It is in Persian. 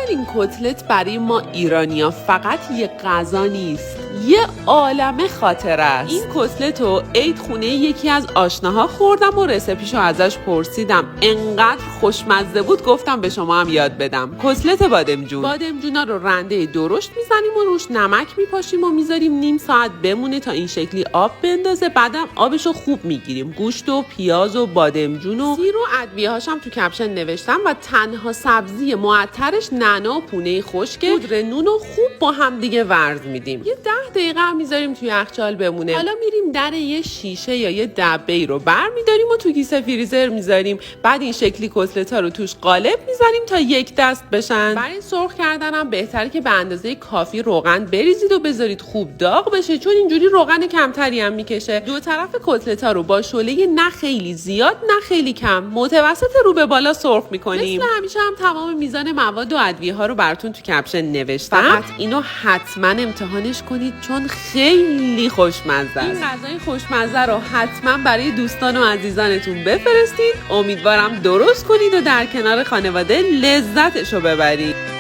این کتلت برای ما ایرانیا فقط یه غذا نیست، یه عالمه خاطره است. این کتلت رو عید خونه یکی از آشناها خوردم و رسیپیشو ازش پرسیدم. انقدر خوشمزه بود گفتم به شما هم یاد بدم. کتلت بادمجون. بادمجونا رو رنده درشت میزنیم و روش نمک میپاشیم و میذاریم نیم ساعت بمونه تا این شکلی آب بندازه. بعدم آبشو خوب میگیریم. گوشت و پیاز و بادمجون و سیر و ادویه‌هاشم تو کپشن نوشتم و تنها سبزی معطرش نعنا و پونه خشک. پودر نون و خوب با هم دیگه ورز میدیم. یه 10 دقیقه میذاریم توی یخچال بمونه. حالا میریم در یه شیشه یا یه دبه‌ای رو برمی‌داریم و تو کیسه فریزر میذاریم. بعد این شکلی کتلت‌ها رو توش قالب می‌ذاریم تا یک دست بشن. برای سرخ کردنم بهتره که به اندازه کافی روغن بریزید و بذارید خوب داغ بشه، چون اینجوری روغن کمتری هم میکشه. دو طرف کتلت‌ها رو با شعله نه خیلی زیاد نه خیلی کم، متوسط رو به بالا سرخ می‌کنیم. مثل همیشه هم تمام میزان مواد و ادویه‌ها رو براتون تو کپشن نوشتم. فقط اینو حتما امتحانش کنید چون خیلی خوشمزه است. این غذای خوشمزه رو حتما برای دوستان و عزیزانتون بفرستید. امیدوارم درست کنید و در کنار خانواده لذتشو ببرید.